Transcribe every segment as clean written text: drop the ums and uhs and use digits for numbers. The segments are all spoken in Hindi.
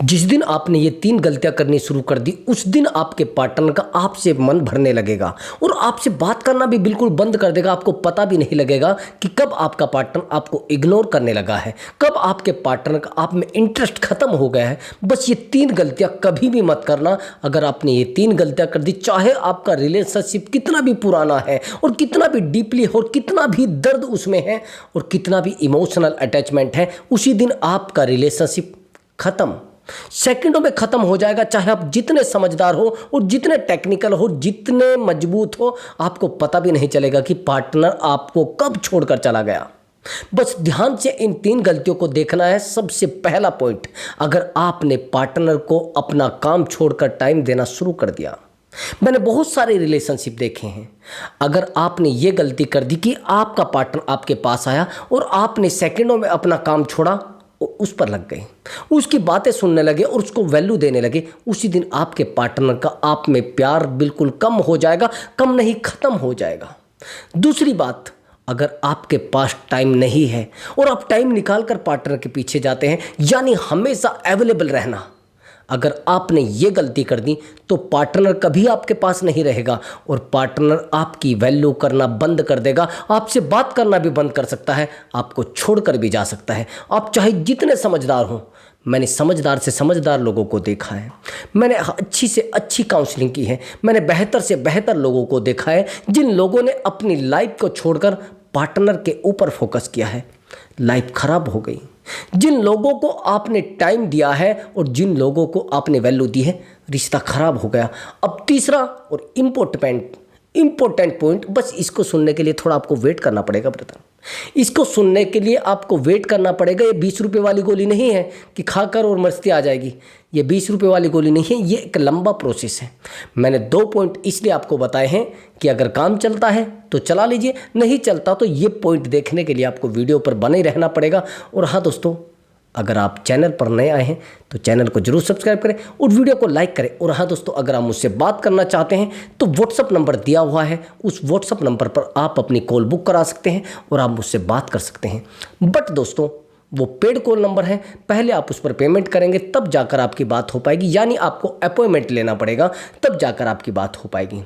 जिस दिन आपने ये 3 गलतियां करनी शुरू कर दी, उस दिन आपके पार्टनर का आपसे मन भरने लगेगा और आपसे बात करना भी बिल्कुल बंद कर देगा। आपको पता भी नहीं लगेगा कि कब आपका पार्टनर आपको इग्नोर करने लगा है, कब आपके पार्टनर का आप में इंटरेस्ट खत्म हो गया है। बस ये 3 गलतियां कभी भी मत करना। अगर आपने ये 3 गलतियां कर दी, चाहे आपका रिलेशनशिप कितना भी पुराना है और कितना भी डीपली हो और कितना भी दर्द उसमें है और कितना भी इमोशनल अटैचमेंट है, उसी दिन आपका रिलेशनशिप खत्म, सेकंडों में खत्म हो जाएगा। चाहे आप जितने समझदार हो और जितने टेक्निकल हो, जितने मजबूत हो, आपको पता भी नहीं चलेगा कि पार्टनर आपको कब छोड़कर चला गया। बस ध्यान से इन 3 गलतियों को देखना है। सबसे पहला पॉइंट, अगर आपने पार्टनर को अपना काम छोड़कर टाइम देना शुरू कर दिया। मैंने बहुत सारे रिलेशनशिप देखे हैं। अगर आपने ये गलती कर दी कि आपका पार्टनर आपके पास आया और आपने सेकंडों में अपना काम छोड़ा, उस पर लग गए, उसकी बातें सुनने लगे और उसको वैल्यू देने लगे, उसी दिन आपके पार्टनर का आप में प्यार बिल्कुल कम हो जाएगा, कम नहीं खत्म हो जाएगा। दूसरी बात, अगर आपके पास टाइम नहीं है और आप टाइम निकाल कर पार्टनर के पीछे जाते हैं, यानी हमेशा अवेलेबल रहना, अगर आपने ये गलती कर दी तो पार्टनर कभी आपके पास नहीं रहेगा और पार्टनर आपकी वैल्यू करना बंद कर देगा। आपसे बात करना भी बंद कर सकता है, आपको छोड़कर भी जा सकता है। आप चाहे जितने समझदार हो, मैंने समझदार से समझदार लोगों को देखा है, मैंने अच्छी से अच्छी काउंसलिंग की है, मैंने बेहतर से बेहतर लोगों को देखा है जिन लोगों ने अपनी लाइफ को छोड़कर पार्टनर के ऊपर फोकस किया है, लाइफ खराब हो गई। जिन लोगों को आपने टाइम दिया है और जिन लोगों को आपने वैल्यू दी है, रिश्ता खराब हो गया। अब तीसरा और इम्पोर्टेंट पॉइंट, बस इसको सुनने के लिए थोड़ा आपको वेट करना पड़ेगा ब्रदर। इसको सुनने के लिए आपको वेट करना पड़ेगा। ये 20 रुपये वाली गोली नहीं है कि खाकर और मस्ती आ जाएगी। ये 20 रुपये वाली गोली नहीं है, ये एक लंबा प्रोसेस है। मैंने 2 पॉइंट इसलिए आपको बताए हैं कि अगर काम चलता है तो चला लीजिए, नहीं चलता तो ये पॉइंट देखने के लिए आपको वीडियो पर बने ही रहना पड़ेगा। और हाँ दोस्तों, अगर आप चैनल पर नए आए हैं तो चैनल को जरूर सब्सक्राइब करें और वीडियो को लाइक करें। और हाँ दोस्तों, अगर आप मुझसे बात करना चाहते हैं तो व्हाट्सअप नंबर दिया हुआ है, उस व्हाट्सअप नंबर पर आप अपनी कॉल बुक करा सकते हैं और आप मुझसे बात कर सकते हैं। बट दोस्तों, वो पेड कॉल नंबर है, पहले आप उस पर पेमेंट करेंगे तब जाकर आपकी बात हो पाएगी, यानी आपको अपॉइंटमेंट लेना पड़ेगा, तब जाकर आपकी बात हो पाएगी।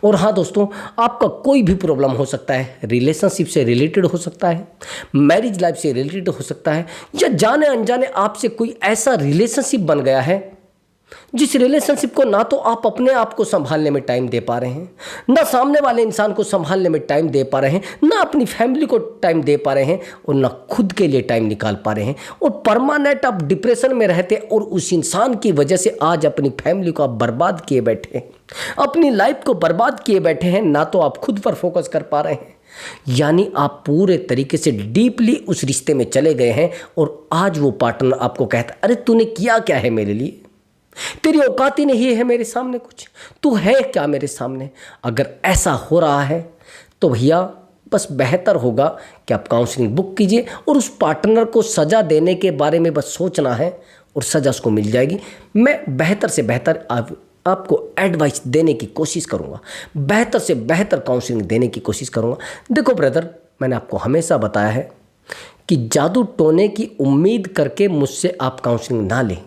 और हाँ दोस्तों, आपका कोई भी प्रॉब्लम हो सकता है, रिलेशनशिप से रिलेटेड हो सकता है, मैरिज लाइफ से रिलेटेड हो सकता है, या जाने अनजाने आपसे कोई ऐसा रिलेशनशिप बन गया है जिस रिलेशनशिप को ना तो आप अपने आप को संभालने में टाइम दे पा रहे हैं, ना सामने वाले इंसान को संभालने में टाइम दे पा रहे हैं, ना अपनी फैमिली को टाइम दे पा रहे हैं और ना खुद के लिए टाइम निकाल पा रहे हैं, और परमानेंट आप डिप्रेशन में रहते और उस इंसान की वजह से आज अपनी फैमिली को आप बर्बाद किए बैठे हैं, अपनी लाइफ को बर्बाद किए बैठे हैं, ना तो आप खुद पर फोकस कर पा रहे हैं, यानी आप पूरे तरीके से डीपली उस रिश्ते में चले गए हैं। और आज वो पार्टनर आपको कहता है, अरे तूने किया क्या है मेरे लिए, तेरी औकात ही नहीं है मेरे सामने कुछ, तू है क्या मेरे सामने। अगर ऐसा हो रहा है तो भैया बस बेहतर होगा कि आप काउंसलिंग बुक कीजिए और उस पार्टनर को सज़ा देने के बारे में बस सोचना है और सज़ा उसको मिल जाएगी। मैं बेहतर से बेहतर आपको एडवाइस देने की कोशिश करूँगा, बेहतर से बेहतर काउंसलिंग देने की कोशिश करूँगा। देखो ब्रदर, मैंने आपको हमेशा बताया है कि जादू टोने की उम्मीद करके मुझसे आप काउंसलिंग ना लें,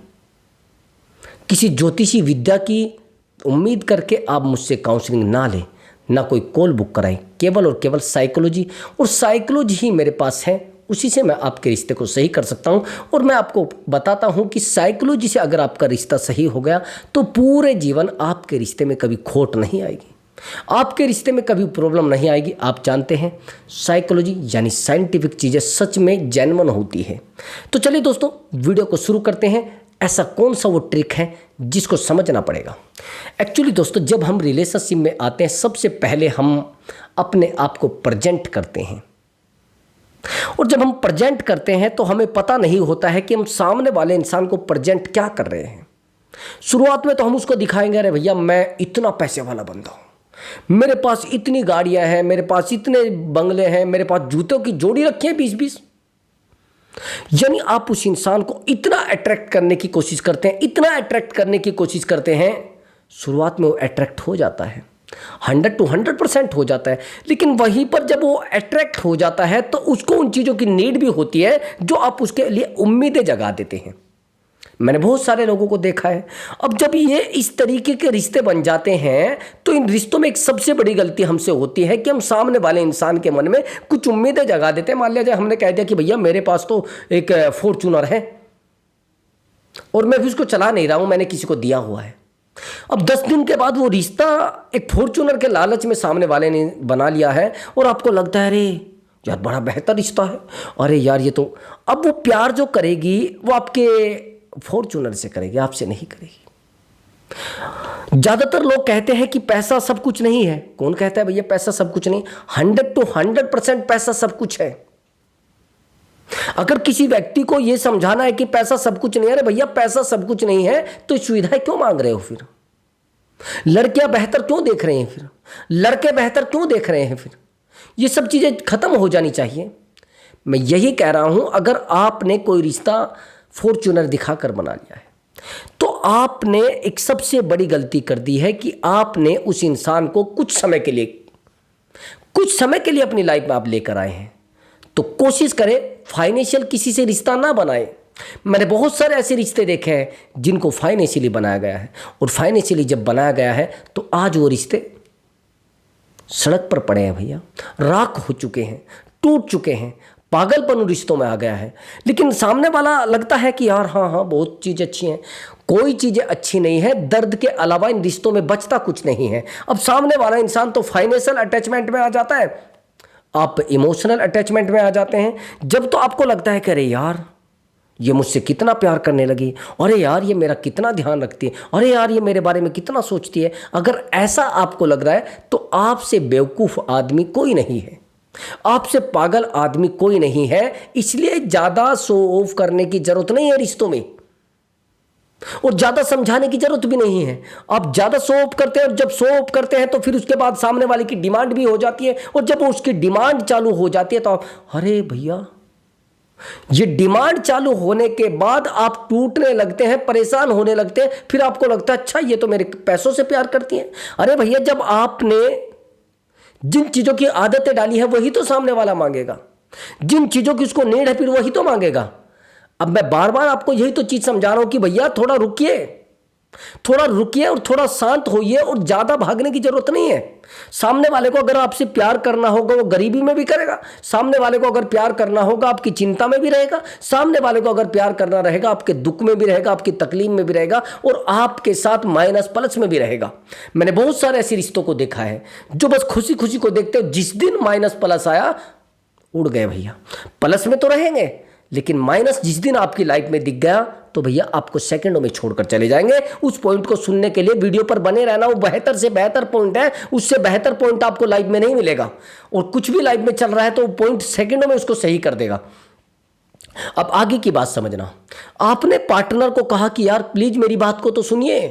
किसी ज्योतिषी विद्या की उम्मीद करके आप मुझसे काउंसलिंग ना लें, ना कोई कॉल बुक कराएं। केवल और केवल साइकोलॉजी और साइकोलॉजी ही मेरे पास है, उसी से मैं आपके रिश्ते को सही कर सकता हूं। और मैं आपको बताता हूं कि साइकोलॉजी से अगर आपका रिश्ता सही हो गया तो पूरे जीवन आपके रिश्ते में कभी खोट नहीं आएगी, आपके रिश्ते में कभी प्रॉब्लम नहीं आएगी। आप जानते हैं, साइकोलॉजी यानी साइंटिफिक चीज़ें सच में जेन्युइन होती है। तो चलिए दोस्तों, वीडियो को शुरू करते हैं। ऐसा कौन सा वो ट्रिक है जिसको समझना पड़ेगा। एक्चुअली दोस्तों, जब हम रिलेशनशिप में आते हैं, सबसे पहले हम अपने आप को प्रेजेंट करते हैं, और जब हम प्रेजेंट करते हैं तो हमें पता नहीं होता है कि हम सामने वाले इंसान को प्रेजेंट क्या कर रहे हैं। शुरुआत में तो हम उसको दिखाएंगे, अरे भैया मैं इतना पैसे वाला बंदा हूँ, मेरे पास इतनी गाड़ियाँ हैं, मेरे पास इतने बंगले हैं, मेरे पास जूतों की जोड़ी रखी है 20-20। यानी आप उस इंसान को इतना अट्रैक्ट करने की कोशिश करते हैं, इतना अट्रैक्ट करने की कोशिश करते हैं, शुरुआत में वो अट्रैक्ट हो जाता है, 100 to 100% हो जाता है। लेकिन वहीं पर जब वो अट्रैक्ट हो जाता है तो उसको उन चीज़ों की नीड भी होती है जो आप उसके लिए उम्मीदें जगा देते हैं। मैंने बहुत सारे लोगों को देखा है। अब जब ये इस तरीके के रिश्ते बन जाते हैं तो इन रिश्तों में एक सबसे बड़ी गलती हमसे होती है कि हम सामने वाले इंसान के मन में कुछ उम्मीदें जगा देते हैं। मान लिया जाए हमने कह दिया कि भैया मेरे पास तो एक फॉर्च्यूनर है और मैं भी उसको चला नहीं रहा हूं, मैंने किसी को दिया हुआ है। अब 10 दिन के बाद वो रिश्ता एक फॉर्च्यूनर के लालच में सामने वाले ने बना लिया है और आपको लगता है अरे यार बड़ा बेहतर रिश्ता है, अरे यार ये तो, अब वो प्यार जो करेगी वो आपके फॉर्च्यूनर से करेगी, आपसे नहीं करेगी। ज्यादातर लोग कहते हैं कि पैसा सब कुछ नहीं है। कौन कहता है भैया पैसा सब कुछ नहीं? 100 to 100% पैसा सब कुछ है। अगर किसी व्यक्ति को यह समझाना है कि पैसा सब कुछ नहीं है, अरे भैया पैसा सब कुछ नहीं है तो सुविधाएं क्यों मांग रहे हो? फिर लड़कियां बेहतर क्यों देख रहे हैं? फिर लड़के बेहतर क्यों देख रहे हैं? फिर ये सब चीजें खत्म हो जानी चाहिए। मैं यही कह रहा हूं, अगर आपने कोई रिश्ता फॉर्च्यूनर दिखाकर बना लिया है तो आपने एक सबसे बड़ी गलती कर दी है कि आपने उस इंसान को कुछ समय के लिए अपनी लाइफ में आप लेकर आए हैं। तो कोशिश करें फाइनेंशियल किसी से रिश्ता ना बनाएं। मैंने बहुत सारे ऐसे रिश्ते देखे हैं जिनको फाइनेंशियली बनाया गया है, और फाइनेंशियली जब बनाया गया है तो आज वो रिश्ते सड़क पर पड़े हैं भैया, राख हो चुके हैं, टूट चुके हैं, पागलपन उन रिश्तों में आ गया है। लेकिन सामने वाला लगता है कि यार हाँ बहुत चीज़ें अच्छी हैं। कोई चीज़ें अच्छी नहीं है, दर्द के अलावा इन रिश्तों में बचता कुछ नहीं है। अब सामने वाला इंसान तो फाइनेंशियल अटैचमेंट में आ जाता है, आप इमोशनल अटैचमेंट में आ जाते हैं। जब तो आपको लगता है कि अरे यार ये मुझसे कितना प्यार करने लगी, अरे यार ये मेरा कितना ध्यान रखती है, अरे यार ये मेरे बारे में कितना सोचती है। अगर ऐसा आपको लग रहा है तो आपसे बेवकूफ़ आदमी कोई नहीं है, आपसे पागल आदमी कोई नहीं है। इसलिए ज़्यादा शो ऑफ करने की जरूरत नहीं है रिश्तों में, और ज़्यादा समझाने की जरूरत भी नहीं है। आप ज़्यादा शो ऑफ करते हैं, और जब शो ऑफ करते हैं तो फिर उसके बाद सामने वाले की डिमांड भी हो जाती है, और जब उसकी डिमांड चालू हो जाती है तो आप, अरे भैया ये डिमांड चालू होने के बाद आप टूटने लगते हैं, परेशान होने लगते हैं। फिर आपको लगता है अच्छा ये तो मेरे पैसों से प्यार करती है। अरे भैया जब आपने जिन चीज़ों की आदतें डाली है वही तो सामने वाला मांगेगा, जिन चीज़ों की उसको नीड है फिर वही तो मांगेगा। अब मैं बार बार आपको यही तो चीज़ समझा रहा हूं कि भैया थोड़ा रुकिए और थोड़ा शांत होइए, और ज़्यादा भागने की जरूरत नहीं है। सामने वाले को अगर आपसे प्यार करना होगा वो गरीबी में भी करेगा, सामने वाले को अगर प्यार करना होगा आपकी चिंता में भी रहेगा, सामने वाले को अगर प्यार करना रहेगा आपके दुख में भी रहेगा, आपकी तकलीफ में भी रहेगा, और आपके साथ माइनस प्लस में भी रहेगा। मैंने बहुत सारे ऐसे रिश्तों को देखा है जो बस खुशी खुशी को देखते हो, जिस दिन माइनस प्लस आया उड़ गए भैया। प्लस में तो रहेंगे लेकिन माइनस जिस दिन आपकी लाइफ में दिख गया तो भैया आपको सेकंडों में छोड़कर चले जाएंगे। उस पॉइंट को सुनने के लिए वीडियो पर बने रहना। वो बेहतर से बेहतर पॉइंट है, उससे बेहतर पॉइंट आपको लाइफ में नहीं मिलेगा, और कुछ भी लाइफ में चल रहा है तो वो पॉइंट सेकंडों में उसको सही कर देगा। अब आगे की बात समझना। आपने पार्टनर को कहा कि यार प्लीज मेरी बात को तो सुनिए।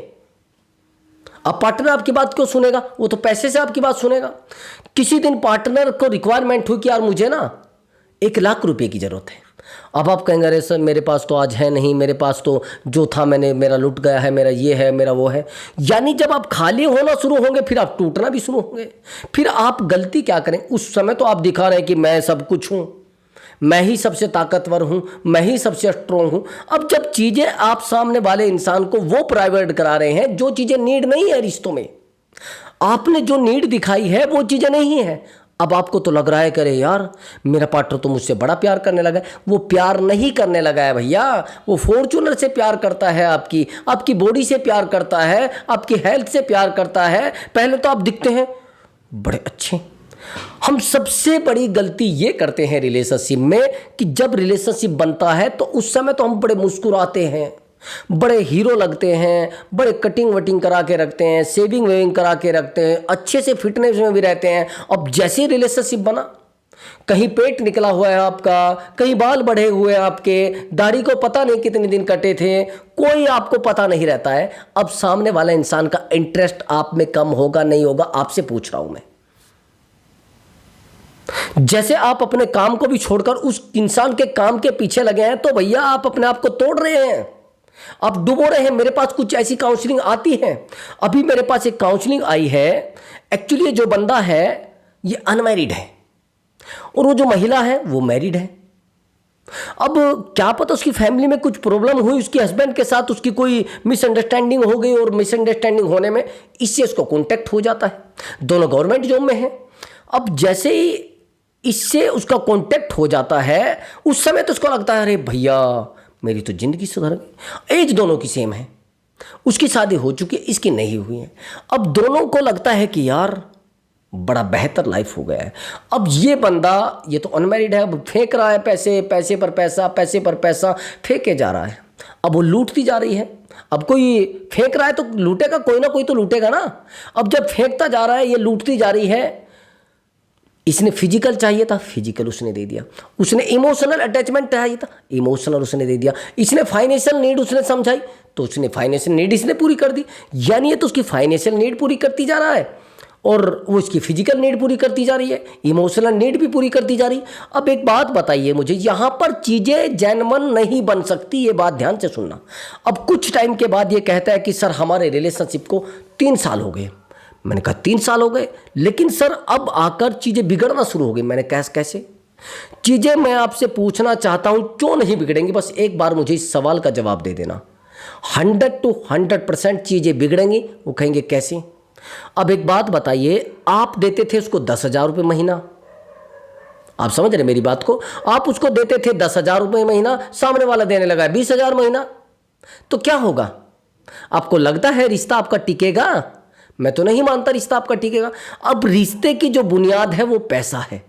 अब पार्टनर आपकी बात क्यों सुनेगा? वो तो पैसे से आपकी बात सुनेगा। किसी दिन पार्टनर को रिक्वायरमेंट हुई कि यार मुझे ना 1 लाख रुपए की जरूरत है। अब आप कहेंगे अरे सर मेरे पास तो आज है नहीं, मेरे पास तो जो था मेरा लुट गया है, मेरा ये है, मेरा वो है। यानी जब आप खाली होना शुरू होंगे फिर आप टूटना भी शुरू होंगे। फिर आप गलती क्या करें? उस समय तो आप दिखा रहे हैं कि मैं सब कुछ हूं, मैं ही सबसे ताकतवर हूं, मैं ही सबसे स्ट्रोंग हूं। अब जब चीजें आप सामने वाले इंसान को वो प्रोवाइड करा रहे हैं जो चीजें नीड नहीं है रिश्तों में, आपने जो नीड दिखाई है वो चीजें नहीं है। अब आपको तो लग रहा है कि अरे यार मेरा पार्टनर तो मुझसे बड़ा प्यार करने लगा है। वो प्यार नहीं करने लगा है भैया, वो फॉर्च्यूनर से प्यार करता है, आपकी बॉडी से प्यार करता है, आपकी हेल्थ से प्यार करता है। पहले तो आप दिखते हैं बड़े अच्छे। हम सबसे बड़ी गलती ये करते हैं रिलेशनशिप में कि जब रिलेशनशिप बनता है तो उस समय तो हम बड़े मुस्कुराते हैं, बड़े हीरो लगते हैं, बड़े कटिंग वटिंग करा के रखते हैं, सेविंग वेविंग करा के रखते हैं, अच्छे से फिटनेस में भी रहते हैं। अब जैसे रिलेशनशिप बना, कहीं पेट निकला हुआ है आपका, कहीं बाल बढ़े हुए हैं आपके, दाढ़ी को पता नहीं कितने दिन कटे थे, कोई आपको पता नहीं रहता है। अब सामने वाला इंसान का इंटरेस्ट आप में कम होगा नहीं होगा, आपसे पूछ रहा हूं मैं। जैसे आप अपने काम को भी छोड़कर उस इंसान के काम के पीछे लगे हैं तो भैया आप अपने आप को तोड़ रहे हैं, आप डुबो रहे हैं। मेरे पास कुछ ऐसी काउंसलिंग आती है, अभी मेरे पास एक काउंसलिंग आई है। एक्चुअली ये जो बंदा है ये अनमैरिड है, और वो जो महिला है वो मैरिड है। अब क्या पता उसकी फैमिली में कुछ प्रॉब्लम हुई, उसके हस्बैंड के साथ उसकी कोई मिसअंडरस्टैंडिंग हो गई, और मिसअंडरस्टैंडिंग होने में इससे उसको कॉन्टैक्ट हो जाता है। दोनों गवर्नमेंट जॉब में है। अब जैसे ही इससे उसका कॉन्टैक्ट हो जाता है, उस समय तो उसको लगता है अरे भैया मेरी तो ज़िंदगी सुधर गई। एज दोनों की सेम है, उसकी शादी हो चुकी है, इसकी नहीं हुई है। अब दोनों को लगता है कि यार बड़ा बेहतर लाइफ हो गया है। अब ये बंदा, ये तो अनमैरिड है, अब फेंक रहा है पैसे, पैसे पर पैसा, पैसे पर पैसा फेंके जा रहा है। अब वो लूटती जा रही है। अब कोई फेंक रहा है तो लूटेगा, कोई ना कोई तो लूटेगा ना। अब जब फेंकता जा रहा है, ये लूटती जा रही है। इसने फिजिकल चाहिए था, फिजिकल उसने दे दिया। उसने इमोशनल अटैचमेंट चाहिए था, इमोशनल उसने दे दिया। इसने फाइनेंशियल नीड उसने समझाई, तो उसने फाइनेंशियल नीड इसने पूरी कर दी। यानी ये तो उसकी फाइनेंशियल नीड पूरी करती जा रहा है, और वो इसकी फिजिकल नीड पूरी करती जा रही है, इमोशनल नीड भी पूरी करती जा रही है। अब एक बात बताइए मुझे, यहाँ पर चीज़ें जेन्युइन नहीं बन सकती, ये बात ध्यान से सुनना। अब कुछ टाइम के बाद ये कहता है कि सर हमारे रिलेशनशिप को 3 साल हो गए। मैंने कहा 3 साल हो गए, लेकिन सर अब आकर चीज़ें बिगड़ना शुरू हो गई। मैंने कैसे? चीज़ें मैं आपसे पूछना चाहता हूँ क्यों नहीं बिगड़ेंगी, बस एक बार मुझे इस सवाल का जवाब दे देना। 100 to 100% चीज़ें बिगड़ेंगी। वो कहेंगे कैसे? अब एक बात बताइए, आप देते थे उसको 10,000 रुपये महीना, आप समझ रहे मेरी बात को? आप उसको देते थे 10,000 रुपये महीना, सामने वाला देने लगा 20,000 महीना, तो क्या होगा? आपको लगता है रिश्ता आपका टिकेगा? मैं तो नहीं मानता रिश्ता आपका टिकेगा। अब रिश्ते की जो बुनियाद है वो पैसा है,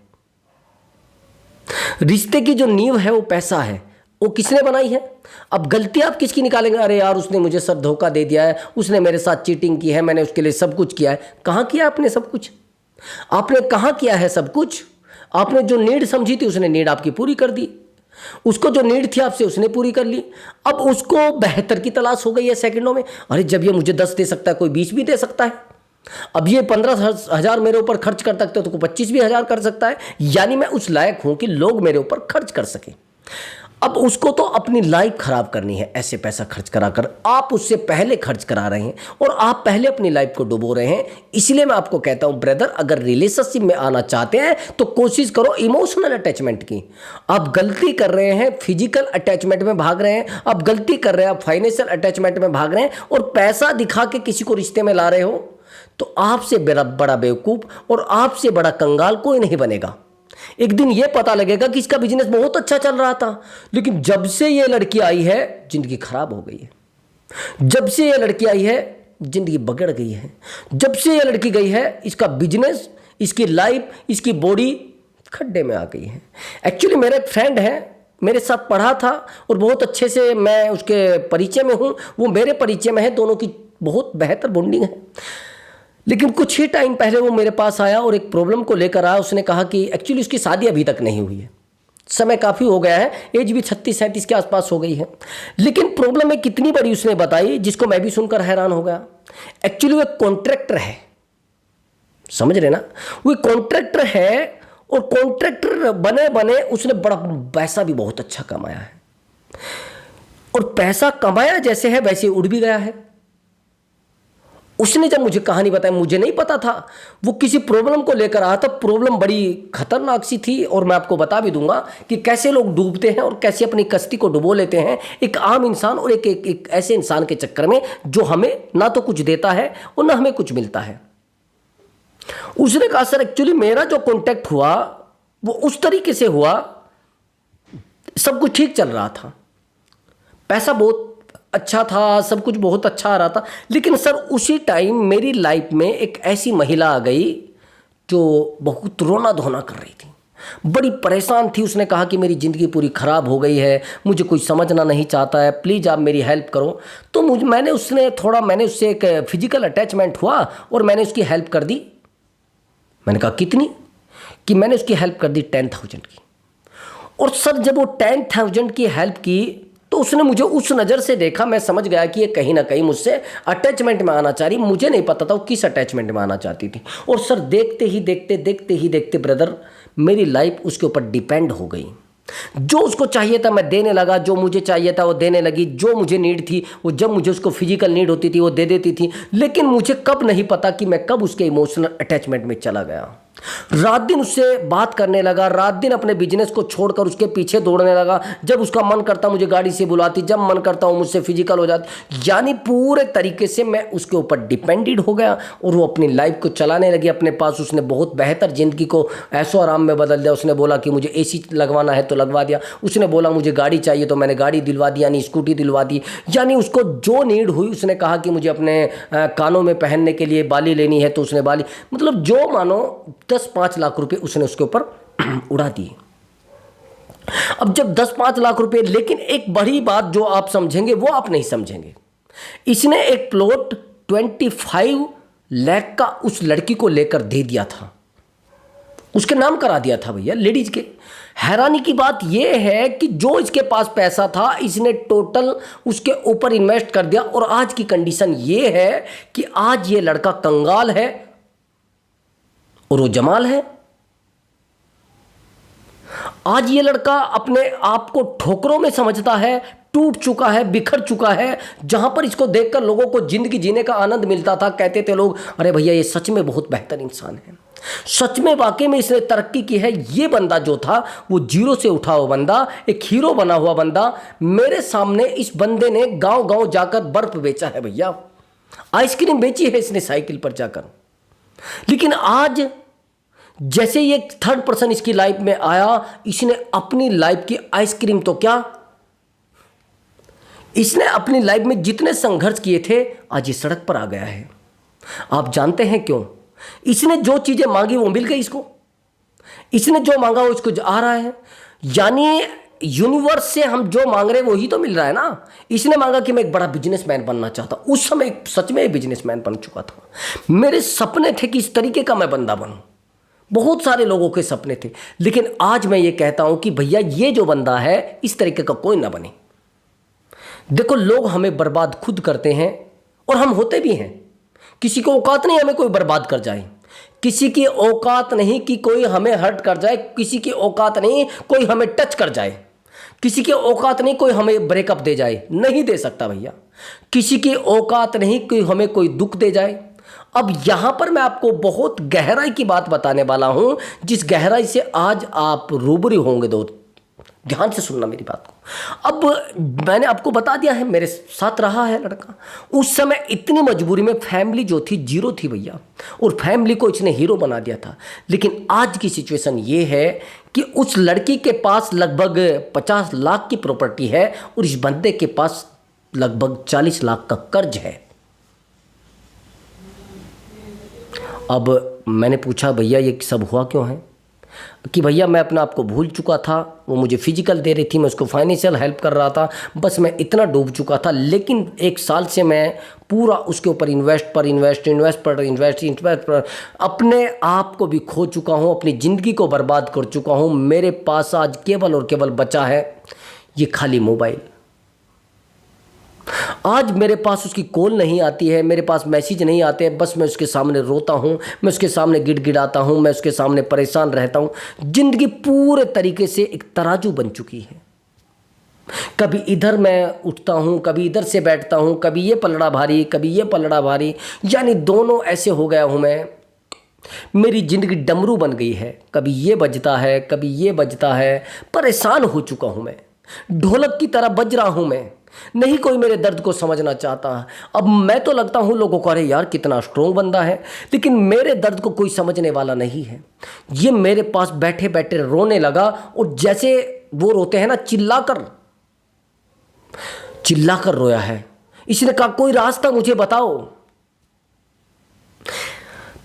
रिश्ते की जो नींव है वो पैसा है। वो किसने बनाई है? अब गलती आप किसकी निकालेंगे? अरे यार उसने मुझे सर धोखा दे दिया है, उसने मेरे साथ चीटिंग की है, मैंने उसके लिए सब कुछ किया है। कहाँ किया आपने सब कुछ? आपने कहाँ किया है सब कुछ? आपने जो नीड समझी थी उसने नीड आपकी पूरी कर दी, उसको जो नीड थी आपसे उसने पूरी कर ली। अब उसको बेहतर की तलाश हो गई है सेकंडों में। अरे जब ये मुझे 10 दे सकता है, कोई 20 भी दे सकता है। अब ये 15,000 मेरे ऊपर खर्च कर सकते हो तो कोई 25 भी हज़ार कर सकता है। यानी मैं उस लायक हूं कि लोग मेरे ऊपर खर्च कर सके। अब उसको तो अपनी लाइफ खराब करनी है ऐसे पैसा खर्च कराकर। आप उससे पहले खर्च करा रहे हैं और आप पहले अपनी लाइफ को डुबो रहे हैं। इसलिए मैं आपको कहता हूं ब्रदर, अगर रिलेशनशिप में आना चाहते हैं तो कोशिश करो इमोशनल अटैचमेंट की। आप गलती कर रहे हैं, फिजिकल अटैचमेंट में भाग रहे हैं, आप गलती कर रहे हैं, आप फाइनेंशियल अटैचमेंट में भाग रहे हैं और पैसा दिखा के किसी को रिश्ते में ला रहे हो, तो आपसे बड़ा बेवकूफ और आपसे बड़ा कंगाल कोई नहीं बनेगा। एक दिन ये पता लगेगा कि इसका बिजनेस बहुत अच्छा चल रहा था, लेकिन जब से ये लड़की आई है जिंदगी खराब हो गई है। जब से ये लड़की आई है जिंदगी बिगड़ गई है। जब से ये लड़की गई है इसका बिजनेस, इसकी लाइफ, इसकी बॉडी खड्डे में आ गई है। एक्चुअली मेरा एक फ्रेंड है, मेरे साथ पढ़ा था और बहुत अच्छे से मैं उसके परिचय में हूँ, वो मेरे परिचय में है, दोनों की बहुत बेहतर बॉन्डिंग है। लेकिन कुछ ही टाइम पहले वो मेरे पास आया और एक प्रॉब्लम को लेकर आया। उसने कहा कि एक्चुअली उसकी शादी अभी तक नहीं हुई है, समय काफ़ी हो गया है, एज भी 36-37 के आसपास हो गई है, लेकिन प्रॉब्लम एक कितनी बड़ी उसने बताई जिसको मैं भी सुनकर हैरान हो गया। एक्चुअली वो एक कॉन्ट्रैक्टर है, समझ रहे ना? वो कॉन्ट्रैक्टर है और कॉन्ट्रैक्टर बने बने उसने बड़ा पैसा भी बहुत अच्छा कमाया है, और पैसा कमाया जैसे है वैसे उड़ भी गया है। उसने जब मुझे कहानी बताई, मुझे नहीं पता था, वो किसी प्रॉब्लम को लेकर आया था। प्रॉब्लम बड़ी खतरनाक सी थी और मैं आपको बता भी दूंगा कि कैसे लोग डूबते हैं और कैसे अपनी कश्ती को डुबो लेते हैं, एक आम इंसान और एक ऐसे इंसान के चक्कर में जो हमें ना तो कुछ देता है और ना हमें कुछ मिलता है। उसने कहा सर एक्चुअली मेरा जो कॉन्टैक्ट हुआ वो उस तरीके से हुआ, सब कुछ ठीक चल रहा था, पैसा बहुत अच्छा था, सब कुछ बहुत अच्छा आ रहा था, लेकिन सर उसी टाइम मेरी लाइफ में एक ऐसी महिला आ गई जो बहुत रोना धोना कर रही थी, बड़ी परेशान थी। उसने कहा कि मेरी ज़िंदगी पूरी ख़राब हो गई है, मुझे कोई समझना नहीं चाहता है, प्लीज़ आप मेरी हेल्प करो। तो मैंने उससे एक फिजिकल अटैचमेंट हुआ और मैंने उसकी हेल्प कर दी। मैंने कहा कितनी? कि मैंने उसकी हेल्प कर दी 10,000 की। और सर जब वो 10,000 की हेल्प की तो उसने मुझे उस नज़र से देखा, मैं समझ गया कि ये कहीं ना कहीं मुझसे अटैचमेंट में आना चाह रही। मुझे नहीं पता था वो किस अटैचमेंट में आना चाहती थी। और सर देखते ही ब्रदर मेरी लाइफ उसके ऊपर डिपेंड हो गई। जो उसको चाहिए था मैं देने लगा, जो मुझे चाहिए था वो देने लगी, जो मुझे नीड थी वो जब मुझे उसको फिजिकल नीड होती थी वो दे देती थी। लेकिन मुझे कब नहीं पता कि मैं कब उसके इमोशनल अटैचमेंट में चला गया। रात दिन उससे बात करने लगा, रात दिन अपने बिजनेस को छोड़कर उसके पीछे दौड़ने लगा। जब उसका मन करता मुझे गाड़ी से बुलाती, जब मन करता वो मुझसे फिजिकल हो जाती। यानी पूरे तरीके से मैं उसके ऊपर डिपेंडेड हो गया और वो अपनी लाइफ को चलाने लगी अपने पास। उसने बहुत बेहतर ज़िंदगी को ऐशो आराम में बदल दिया। उसने बोला कि मुझे AC लगवाना है तो लगवा दिया, उसने बोला मुझे गाड़ी चाहिए तो मैंने गाड़ी दिलवा दी, यानी स्कूटी दिलवा दी। यानी उसको जो नीड हुई, उसने कहा कि मुझे अपने कानों में पहनने के लिए बाली लेनी है तो उसने बाली, मतलब जो मानो 10-5 लाख रुपए उसने उसके ऊपर उड़ा दिए। अब जब 10-5 लाख रुपए, लेकिन एक बड़ी बात जो आप समझेंगे वो आप नहीं समझेंगे, इसने एक प्लॉट 25 लाख का उस लड़की को लेकर दे दिया था, उसके नाम करा दिया था भैया, लेडीज के। हैरानी की बात यह है कि जो इसके पास पैसा था इसने टोटल उसके ऊपर इन्वेस्ट कर दिया। और आज की कंडीशन ये है कि आज ये लड़का कंगाल है और वो जमाल है। आज ये लड़का अपने आप को ठोकरों में समझता है, टूट चुका है, बिखर चुका है। जहां पर इसको देखकर लोगों को जिंदगी जीने का आनंद मिलता था, कहते थे लोग अरे भैया ये सच में बहुत बेहतर इंसान है, सच में वाकई में इसने तरक्की की है। ये बंदा जो था वो जीरो से उठा हुआ बंदा, एक हीरो बना हुआ बंदा। मेरे सामने इस बंदे ने गांव गांव जाकर बर्फ बेचा है भैया, आइसक्रीम बेची है इसने साइकिल पर जाकर। लेकिन आज जैसे ये थर्ड पर्सन इसकी लाइफ में आया, इसने अपनी लाइफ की आइसक्रीम तो क्या, इसने अपनी लाइफ में जितने संघर्ष किए थे आज ये सड़क पर आ गया है। आप जानते हैं क्यों? इसने जो चीजें मांगी वो मिल गई इसको, इसने जो मांगा वो इसको आ रहा है। यानी यूनिवर्स से हम जो मांग रहे हैं वही तो मिल रहा है ना। इसने मांगा कि मैं एक बड़ा बिजनेसमैन बनना चाहता, उस समय सच में बिजनेसमैन बन चुका था। मेरे सपने थे कि इस तरीके का मैं बंदा बनूं, बहुत सारे लोगों के सपने थे। लेकिन आज मैं ये कहता हूं कि भैया ये जो बंदा है इस तरीके का कोई ना बने। देखो लोग हमें बर्बाद खुद करते हैं और हम होते भी हैं। किसी को औकात नहीं हमें कोई बर्बाद कर जाए, किसी की औकात नहीं कि कोई हमें हर्ट कर जाए, किसी की औकात नहीं कोई हमें टच कर जाए, किसी की औकात नहीं कोई हमें ब्रेकअप दे जाए, नहीं दे सकता भैया। किसी की औकात नहीं कि हमें कोई दुख दे जाए। अब यहां पर मैं आपको बहुत गहराई की बात बताने वाला हूं, जिस गहराई से आज आप रूबरू होंगे। दोस्त ध्यान से सुनना मेरी बात को। अब मैंने आपको बता दिया है, मेरे साथ रहा है लड़का। उस समय इतनी मजबूरी में फैमिली जो थी जीरो थी भैया, और फैमिली को इसने हीरो बना दिया था। लेकिन आज की सिचुएशन ये है कि उस लड़की के पास लगभग 50 लाख की प्रॉपर्टी है और इस बंदे के पास लगभग 40 लाख का कर्ज है। अब मैंने पूछा भैया ये सब हुआ क्यों है? कि भैया मैं अपना आप को भूल चुका था, वो मुझे फिजिकल दे रही थी, मैं उसको फाइनेंशियल हेल्प कर रहा था, बस मैं इतना डूब चुका था। लेकिन 1 साल से मैं पूरा उसके ऊपर इन्वेस्ट पर अपने आप को भी खो चुका हूँ, अपनी ज़िंदगी को बर्बाद कर चुका हूँ। मेरे पास आज केवल और केवल बचा है ये खाली मोबाइल। आज मेरे पास उसकी कॉल नहीं आती है, मेरे पास मैसेज नहीं आते हैं, बस मैं उसके सामने रोता हूँ, मैं उसके सामने गिड़गिड़ाता हूँ, मैं उसके सामने परेशान रहता हूँ। जिंदगी पूरे तरीके से एक तराजू बन चुकी है। कभी इधर मैं उठता हूँ, कभी इधर से बैठता हूँ, कभी ये पलड़ा भारी, कभी ये पलड़ा भारी, यानी दोनों ऐसे हो गया हूँ मैं। मेरी ज़िंदगी डमरू बन गई है, कभी ये बजता है, कभी ये बजता है। परेशान हो चुका हूँ मैं, ढोलक की तरह बज रहा हूँ मैं। नहीं कोई मेरे दर्द को समझना चाहता है। अब मैं तो लगता हूँ लोगों को अरे यार कितना स्ट्रोंग बंदा है, लेकिन मेरे दर्द को कोई समझने वाला नहीं है। ये मेरे पास बैठे बैठे रोने लगा, और जैसे वो रोते हैं ना, चिल्लाकर रोया है। इसने कहा कोई रास्ता मुझे बताओ।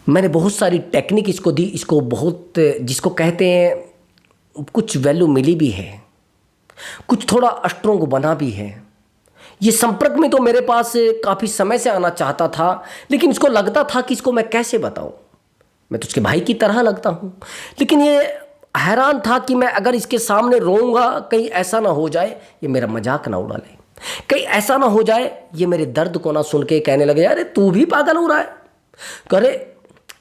मैंने बहुत सारी टेक्निक इसको दी, इसको बहुत, जिसको कहते हैं कुछ वैल्यू मिली भी है, कुछ थोड़ा स्ट्रोंग बना भी है। ये संपर्क में तो मेरे पास काफ़ी समय से आना चाहता था, लेकिन इसको लगता था कि इसको मैं कैसे बताऊं, मैं तो उसके भाई की तरह लगता हूं। लेकिन ये हैरान था कि मैं अगर इसके सामने रोऊंगा कहीं ऐसा ना हो जाए ये मेरा मजाक ना उड़ा ले, कहीं ऐसा ना हो जाए ये मेरे दर्द को ना सुन के कहने लगे अरे तू भी पागल हो रहा है। करे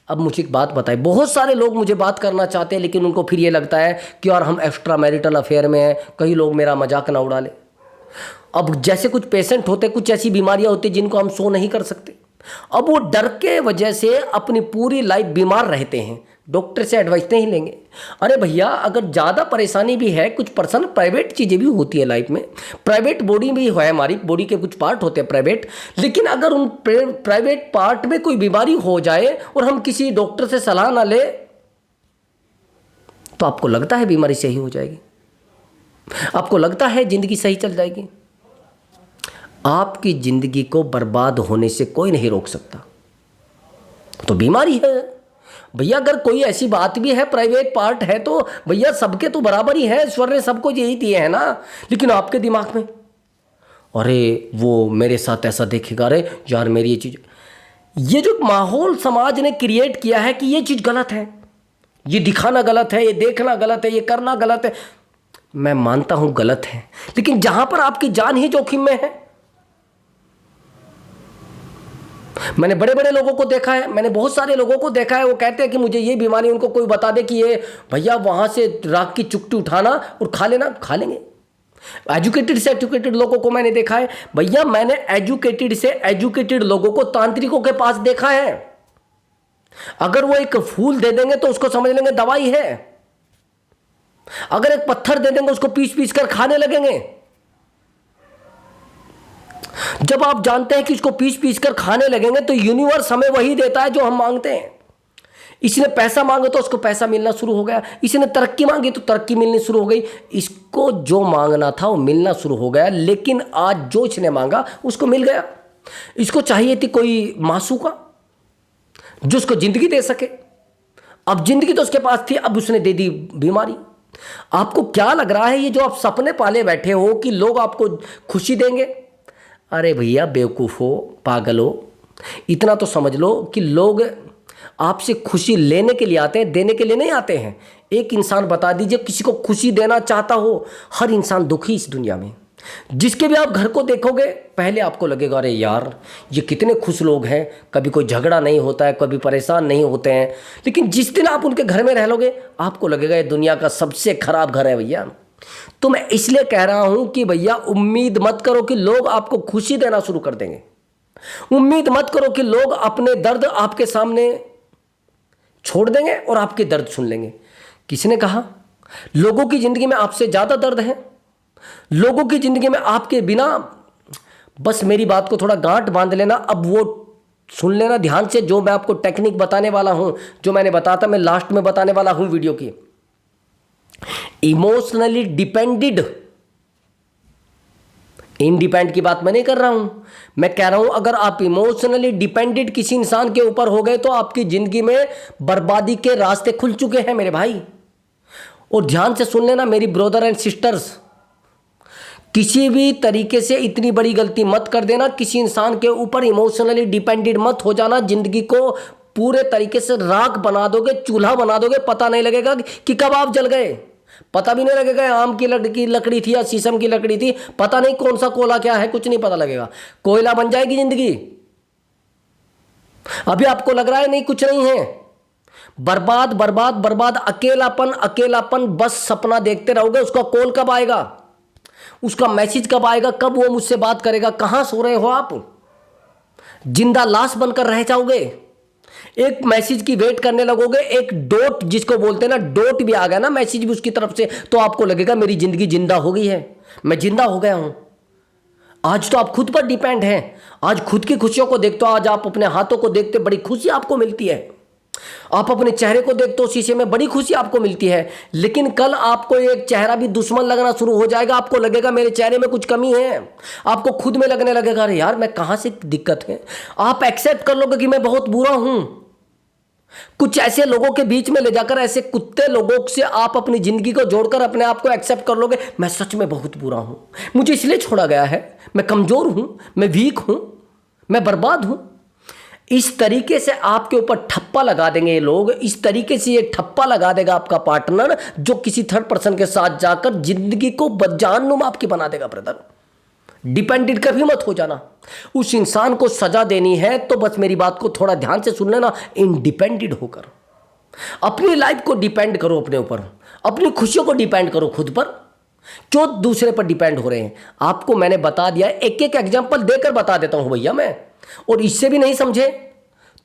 अब मुझे एक बात बताए, बहुत सारे लोग मुझे बात करना चाहते हैं, लेकिन उनको फिर ये लगता है कि यार हम एक्स्ट्रा मैरिटल अफेयर में हैं, कहीं लोग मेरा मजाक ना उड़ा ले। अब जैसे कुछ पेशेंट होते, कुछ ऐसी बीमारियां होती जिनको हम सो नहीं कर सकते, अब वो डर के वजह से अपनी पूरी लाइफ बीमार रहते हैं, डॉक्टर से एडवाइस नहीं लेंगे। अरे भैया, अगर ज़्यादा परेशानी भी है, कुछ पर्सनल प्राइवेट चीज़ें भी होती है लाइफ में, प्राइवेट बॉडी भी है, हमारी बॉडी के कुछ पार्ट होते हैं प्राइवेट, लेकिन अगर उन प्राइवेट पार्ट में कोई बीमारी हो जाए और हम किसी डॉक्टर से सलाह ना ले, तो आपको लगता है बीमारी सही हो जाएगी? आपको लगता है ज़िंदगी सही चल जाएगी? आपकी ज़िंदगी को बर्बाद होने से कोई नहीं रोक सकता। तो बीमारी है भैया। अगर कोई ऐसी बात भी है, प्राइवेट पार्ट है, तो भैया सबके तो बराबर ही है, ईश्वर ने सबको यही दिए है ना। लेकिन आपके दिमाग में, अरे वो मेरे साथ ऐसा देखेगा, अरे यार मेरी ये चीज़, ये जो माहौल समाज ने क्रिएट किया है कि ये चीज़ गलत है, ये दिखाना गलत है, ये देखना गलत है, ये करना गलत है। मैं मानता हूं गलत है, लेकिन जहां पर आपकी जान ही जोखिम में है। मैंने बड़े बड़े लोगों को देखा है, मैंने बहुत सारे लोगों को देखा है, वो कहते हैं कि मुझे ये बीमारी, उनको कोई बता दे कि ये भैया वहां से राख की चुटकी उठाना और खा लेना, खा लेंगे। एजुकेटेड से एजुकेटेड लोगों को मैंने देखा है भैया, मैंने एजुकेटेड से एजुकेटेड लोगों को तांत्रिकों के पास देखा है। अगर वो एक फूल दे देंगे तो उसको समझ लेंगे दवाई है, अगर एक पत्थर दे देंगे उसको पीस पीस कर खाने लगेंगे। जब आप जानते हैं कि इसको पीस पीस कर खाने लगेंगे तो यूनिवर्स हमें वही देता है जो हम मांगते हैं। इसने पैसा मांगा तो उसको पैसा मिलना शुरू हो गया, इसने तरक्की मांगी तो तरक्की मिलनी शुरू हो गई, इसको जो मांगना था वो मिलना शुरू हो गया। लेकिन आज जो इसने मांगा उसको मिल गया। इसको चाहिए थी कोई मासूका जो उसको जिंदगी दे सके, अब जिंदगी तो उसके पास थी, अब उसने दे दी बीमारी। आपको क्या लग रहा है ये जो आप सपने पाले बैठे हो कि लोग आपको खुशी देंगे? अरे भैया बेवकूफ़ हो, पागल हो, इतना तो समझ लो कि लोग आपसे खुशी लेने के लिए आते हैं, देने के लिए नहीं आते हैं। एक इंसान बता दीजिए किसी को खुशी देना चाहता हो, हर इंसान दुखी इस दुनिया में। जिसके भी आप घर को देखोगे पहले आपको लगेगा अरे यार ये कितने खुश लोग हैं, कभी कोई झगड़ा नहीं होता है, कभी परेशान नहीं होते हैं। लेकिन जिस दिन आप उनके घर में रह लोगे आपको लगेगा ये दुनिया का सबसे खराब घर है भैया। तो मैं इसलिए कह रहा हूं कि भैया उम्मीद मत करो कि लोग आपको खुशी देना शुरू कर देंगे। उम्मीद मत करो कि लोग अपने दर्द आपके सामने छोड़ देंगे और आपके दर्द सुन लेंगे। किसने कहा? लोगों की जिंदगी में आपसे ज्यादा दर्द है, लोगों की जिंदगी में आपके बिना। बस मेरी बात को थोड़ा गांठ बांध लेना, अब वो सुन लेना ध्यान से जो मैं आपको टेक्निक बताने वाला हूं, जो मैंने बताया था मैं लास्ट में बताने वाला हूं वीडियो की। इमोशनली डिपेंडेड, इंडिपेंडेंट की बात मैं नहीं कर रहा हूं, मैं कह रहा हूं अगर आप इमोशनली डिपेंडेंट किसी इंसान के ऊपर हो गए तो आपकी जिंदगी में बर्बादी के रास्ते खुल चुके हैं मेरे भाई। और ध्यान से सुन लेना मेरी ब्रदर एंड सिस्टर्स, किसी भी तरीके से इतनी बड़ी गलती मत कर देना, किसी इंसान के ऊपर इमोशनली डिपेंडेंट मत हो जाना। जिंदगी को पूरे तरीके से राख बना दोगे, चूल्हा बना दोगे, पता नहीं लगेगा कि कब आप जल गए, पता भी नहीं लगेगा आम की लकड़ी थी या शीशम की लकड़ी थी, पता नहीं कौन सा कोयला क्या है, कुछ नहीं पता लगेगा, कोयला बन जाएगी जिंदगी। अभी आपको लग रहा है नहीं कुछ नहीं है, बर्बाद बर्बाद बर्बाद, अकेलापन अकेलापन, बस सपना देखते रहोगे उसका कॉल कब आएगा, उसका मैसेज कब आएगा, कब वो मुझसे बात करेगा। कहां सो रहे हो आप? जिंदा लाश बनकर रह जाओगे, एक मैसेज की वेट करने लगोगे, एक डॉट जिसको बोलते हैं ना, डॉट भी आ गया ना मैसेज भी उसकी तरफ से, तो आपको लगेगा मेरी जिंदगी जिंदा हो गई है, मैं जिंदा हो गया हूं। आज तो आप खुद पर डिपेंड हैं, आज खुद की खुशियों को देखते हो, आज आप अपने हाथों को देखते बड़ी खुशी आपको मिलती है, आप अपने चेहरे को देखते हो शीशे में बड़ी खुशी आपको मिलती है। लेकिन कल आपको एक चेहरा भी दुश्मन लगना शुरू हो जाएगा, आपको लगेगा मेरे चेहरे में कुछ कमी है, आपको खुद में लगने लगेगा अरे यार मैं कहां से दिक्कत है। आप एक्सेप्ट कर लोगे कि मैं बहुत बुरा हूं। कुछ ऐसे लोगों के बीच में ले जाकर, ऐसे कुत्ते लोगों से आप अपनी जिंदगी को जोड़कर अपने आप को एक्सेप्ट कर लोगे, मैं सच में बहुत बुरा हूं, मुझे इसलिए छोड़ा गया है, मैं कमजोर हूं, मैं वीक हूं, मैं बर्बाद हूं। इस तरीके से आपके ऊपर ठप्पा लगा देंगे ये लोग, इस तरीके से ये ठप्पा लगा देगा आपका पार्टनर जो किसी थर्ड पर्सन के साथ जाकर जिंदगी को बदजानुम आपकी बना देगा। ब्रदर डिपेंडेंट कभी मत हो जाना। उस इंसान को सजा देनी है तो बस मेरी बात को थोड़ा ध्यान से सुन लेना, इंडिपेंडेंट होकर अपनी लाइफ को डिपेंड करो अपने ऊपर, अपनी खुशियों को डिपेंड करो खुद पर, क्यों दूसरे पर डिपेंड हो रहे हैं। आपको मैंने बता दिया, एक एक एग्जांपल देकर बता देता हूं भैया मैं, और इससे भी नहीं समझे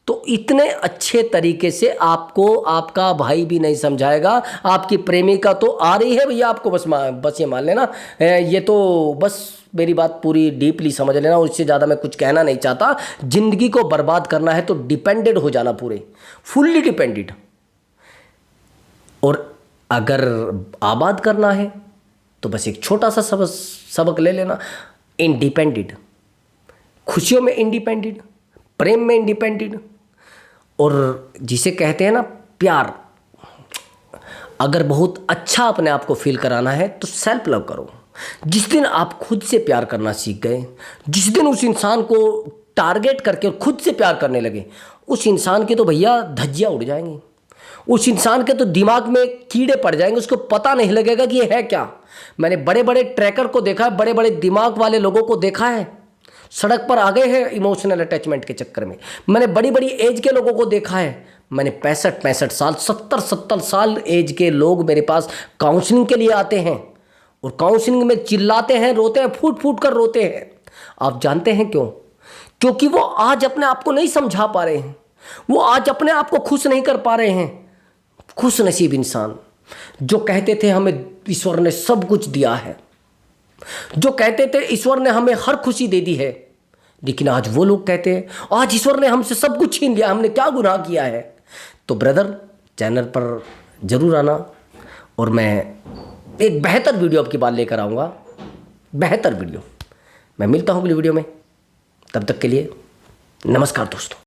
तो इतने अच्छे तरीके से आपको आपका भाई भी नहीं समझाएगा। आपकी प्रेमिका तो आ रही है भैया, आपको बस ये मान लेना, ये तो बस मेरी बात पूरी डीपली समझ लेना, और इससे ज़्यादा मैं कुछ कहना नहीं चाहता। ज़िंदगी को बर्बाद करना है तो डिपेंडेड हो जाना, पूरे फुल्ली डिपेंडेड। और अगर आबाद करना है तो बस एक छोटा सा सबक ले लेना, इंडिपेंडेड। खुशियों में इंडिपेंडेड, प्रेम में इंडिपेंडेड, और जिसे कहते हैं ना प्यार। अगर बहुत अच्छा अपने आप को फील कराना है तो सेल्फ लव करो। जिस दिन आप खुद से प्यार करना सीख गए, जिस दिन उस इंसान को टारगेट करके और खुद से प्यार करने लगे, उस इंसान के तो भैया धज्जियाँ उड़ जाएंगी। उस इंसान के तो दिमाग में कीड़े पड़ जाएंगे, उसको पता नहीं लगेगा कि ये है क्या। मैंने बड़े बड़े ट्रैकर को देखा है, बड़े बड़े दिमाग वाले लोगों को देखा है, सड़क पर आ गए हैं इमोशनल अटैचमेंट के चक्कर में। मैंने बड़ी बड़ी एज के लोगों को देखा है। मैंने 65 साल 70 साल एज के लोग मेरे पास काउंसलिंग के लिए आते हैं, और काउंसलिंग में चिल्लाते हैं, रोते हैं, फूट फूट कर रोते हैं। आप जानते हैं क्यों? क्योंकि वो आज अपने आप को नहीं समझा पा रहे हैं, वो आज अपने आप को खुश नहीं कर पा रहे हैं। खुश नसीब इंसान जो कहते थे हमें ईश्वर ने सब कुछ दिया है, जो कहते थे ईश्वर ने हमें हर खुशी दे दी है, लेकिन आज वो लोग कहते हैं आज ईश्वर ने हमसे सब कुछ छीन लिया, हमने क्या गुनाह किया है। तो ब्रदर, चैनल पर जरूर आना, और मैं एक बेहतर वीडियो आपकी बात लेकर आऊँगा, बेहतर वीडियो। मैं मिलता हूँ अगली वीडियो में, तब तक के लिए नमस्कार दोस्तों।